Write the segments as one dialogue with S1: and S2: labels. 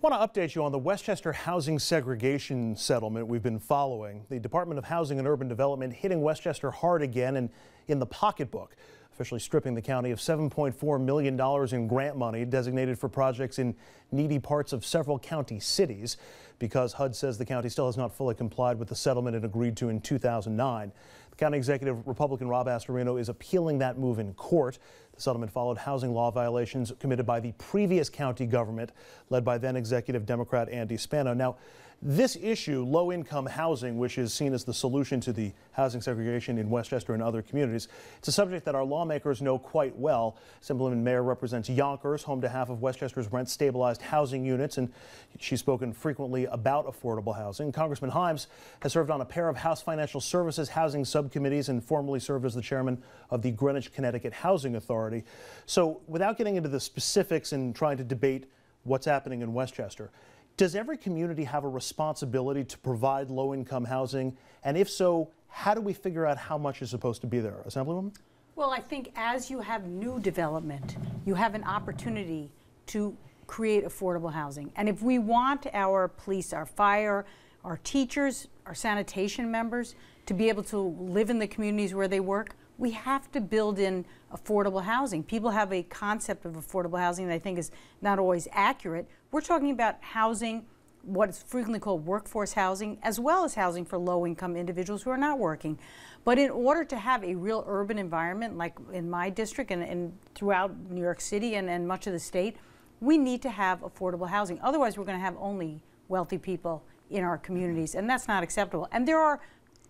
S1: I want to update you on the Westchester housing segregation settlement we've been following. The Department of Housing and Urban Development hitting Westchester hard again and in the pocketbook, officially stripping the county of $7.4 million in grant money designated for projects in needy parts of several county cities because HUD says the county still has not fully complied with the settlement it agreed to in 2009. The county executive, Republican Rob Astorino, is appealing that move in court. The settlement followed housing law violations committed by the previous county government, led by then executive Democrat Andy Spano. Now, this issue, low-income housing, which is seen as the solution to the housing segregation in Westchester and other communities, it's a subject that our lawmakers know quite well. Assemblyman Mayer represents Yonkers, home to half of Westchester's rent-stabilized housing units, and she's spoken frequently about affordable housing. Congressman Himes has served on a pair of House Financial Services housing subcommittees and formerly served as the chairman of the Greenwich, Connecticut Housing Authority. So without getting into the specifics and trying to debate what's happening in Westchester, does every community have a responsibility to provide low-income housing? And if so, how do we figure out how much is supposed to be there? Assemblywoman?
S2: Well, I think as you have new development, you have an opportunity to create affordable housing. And if we want our police, our fire, our teachers, our sanitation members to be able to live in the communities where they work, we have to build in affordable housing. People have a concept of affordable housing that I think is not always accurate. We're talking about housing, what is frequently called workforce housing, as well as housing for low-income individuals who are not working. But in order to have a real urban environment, like in my district and throughout New York City and much of the state, we need to have affordable housing. Otherwise, we're going to have only wealthy people in our communities, and that's not acceptable. And there are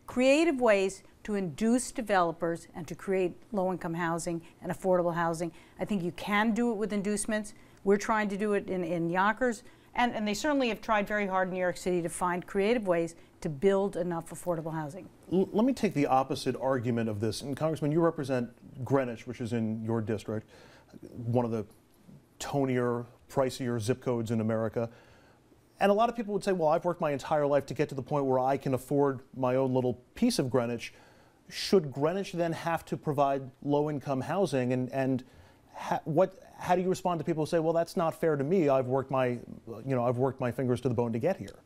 S2: creative ways to induce developers and to create low-income housing and affordable housing. I think you can do it with inducements. We're trying to do it in Yonkers, and they certainly have tried very hard in New York City to find creative ways to build enough affordable housing.
S1: Let me take the opposite argument of this. And Congressman, you represent Greenwich, which is in your district, one of the tonier, pricier zip codes in America. And a lot of people would say, well, I've worked my entire life to get to the point where I can afford my own little piece of Greenwich. Should Greenwich then have to provide low-income housing? And how do you respond to people who say, well, that's not fair to me. I've worked my fingers to the bone to get here.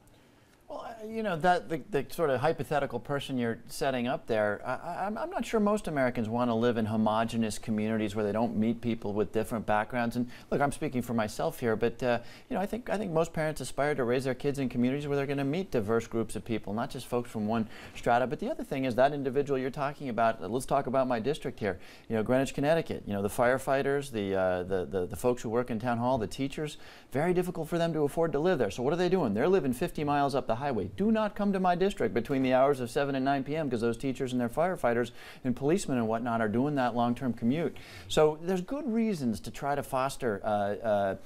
S3: Well, you know, the sort of hypothetical person you're setting up there, I'm not sure most Americans want to live in homogenous communities where they don't meet people with different backgrounds. And look, I'm speaking for myself here, but you know, I think most parents aspire to raise their kids in communities where they're going to meet diverse groups of people, not just folks from one strata. But the other thing is that individual you're talking about. Let's talk about my district here. You know, Greenwich, Connecticut. You know, the firefighters, the folks who work in town hall, the teachers. Very difficult for them to afford to live there. So what are they doing? They're living 50 miles up the highway. Do not come to my district between the hours of 7 and 9 p.m. because those teachers and their firefighters and policemen and whatnot are doing that long-term commute. So there's good reasons to try to foster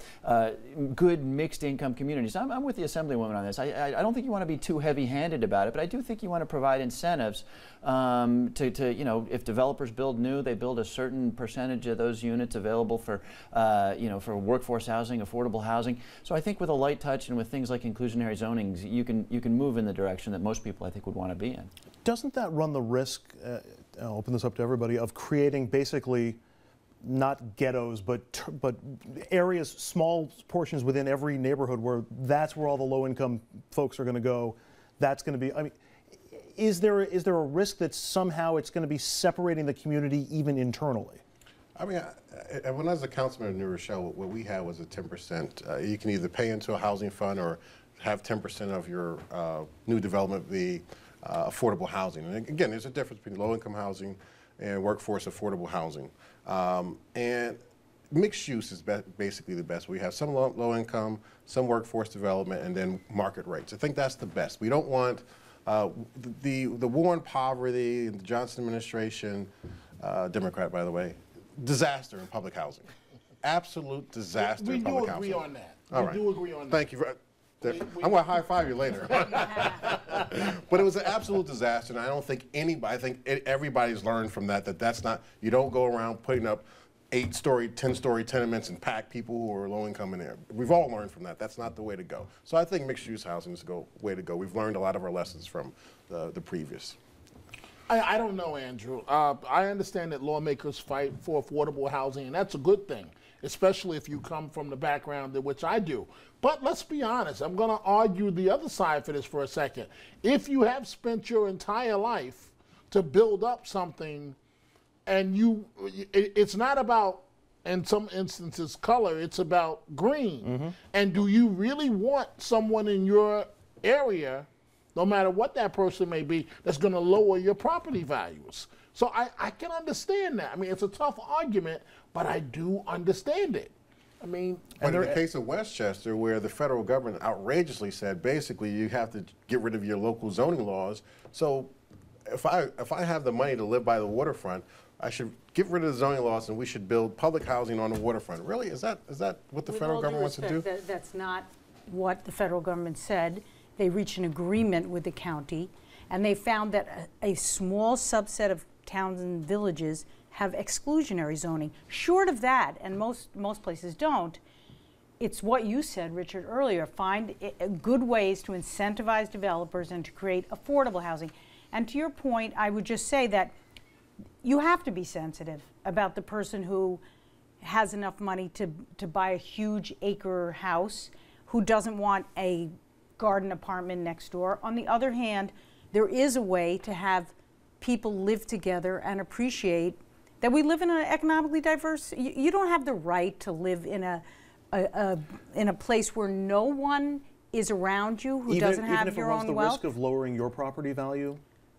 S3: good mixed-income communities. I'm with the Assemblywoman on this. I don't think you want to be too heavy-handed about it, but I do think you want to provide incentives to you know, if developers build new, they build a certain percentage of those units available for you know, for workforce housing, affordable housing. So I think with a light touch and with things like inclusionary zonings, you can move in the direction that most people I think would want to be in.
S1: Doesn't that run the risk, I'll open this up to everybody, of creating basically not ghettos, but areas, small portions within every neighborhood where that's where all the low-income folks are going to go? That's going to be, I mean, is there a risk that somehow it's going to be separating the community even internally?
S4: I mean, when I was a councilman in New Rochelle, what we had was a 10%. You can either pay into a housing fund or have 10% of your new development be affordable housing. And again, there's a difference between low-income housing and workforce affordable housing. And mixed use is basically the best. We have some low-income, some workforce development, and then market rates. I think that's the best. We don't want the war on poverty, the Johnson administration, Democrat by the way, disaster in public housing. Absolute disaster in public housing.
S5: We do agree on that.
S4: All right.
S5: We do agree on that.
S4: Thank you. I'm going to high-five you later. But it was an absolute disaster, and I don't think anybody, I think everybody's learned from that, that's not, you don't go around putting up 8-story, 10-story tenements and pack people who are low-income in there. We've all learned from that. That's not the way to go. So I think mixed-use housing is the way to go. We've learned a lot of our lessons from the previous.
S5: I don't know, Andrew. I understand that lawmakers fight for affordable housing, and that's a good thing. especially if you come from the background in which I do. But let's be honest, I'm going to argue the other side for this for a second. If you have spent your entire life to build up something, and it's not about, in some instances, color, it's about green. And do you really want someone in your area, no matter what that person may be, that's going to lower your property values? So I can understand that. I mean, it's a tough argument, but I do understand it. I mean,
S4: but in the case of Westchester, where the federal government outrageously said, basically, you have to get rid of your local zoning laws. So if I have the money to live by the waterfront, I should get rid of the zoning laws and we should build public housing on the waterfront. Really? Is that what the federal government wants to do?
S2: That's not what the federal government said. They reached an agreement with the county, and they found that a small subset of towns and villages have exclusionary zoning. Short of that, and most places don't, it's what you said, Richard, earlier. Find good ways to incentivize developers and to create affordable housing. And to your point, I would just say that you have to be sensitive about the person who has enough money to buy a huge acre house, who doesn't want a garden apartment next door. On the other hand, there is a way to have people live together and appreciate that we live in an economically diverse. You don't have the right to live in a place where no one is around you who doesn't have your own wealth.
S1: Even if it runs the risk of lowering your property value?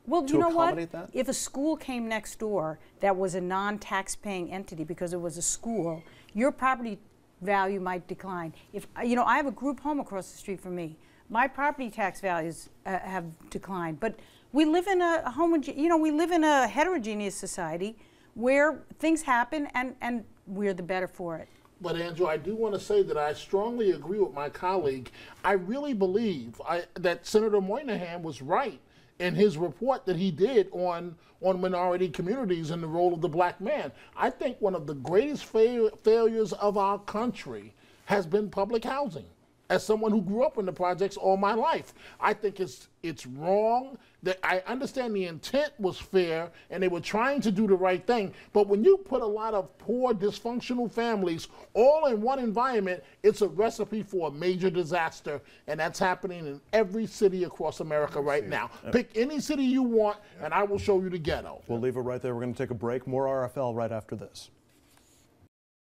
S2: Well, you know what?
S1: That?
S2: If a school came next door that was a non-tax-paying entity because it was a school, your property value might decline. If I have a group home across the street from me, my property tax values have declined. But we live in we live in a heterogeneous society where things happen, and we're the better for it.
S5: But Andrew, I do want to say that I strongly agree with my colleague. I really believe that Senator Moynihan was right in his report that he did on minority communities and the role of the black man. I think one of the greatest failures of our country has been public housing. As someone who grew up in the projects all my life, I think it's wrong. That I understand the intent was fair and they were trying to do the right thing, but when you put a lot of poor, dysfunctional families all in one environment, it's a recipe for a major disaster, and that's happening in every city across America right now. Pick any city you want, and I will show you the ghetto.
S1: We'll leave it right there. We're going to take a break. More RFL right after this.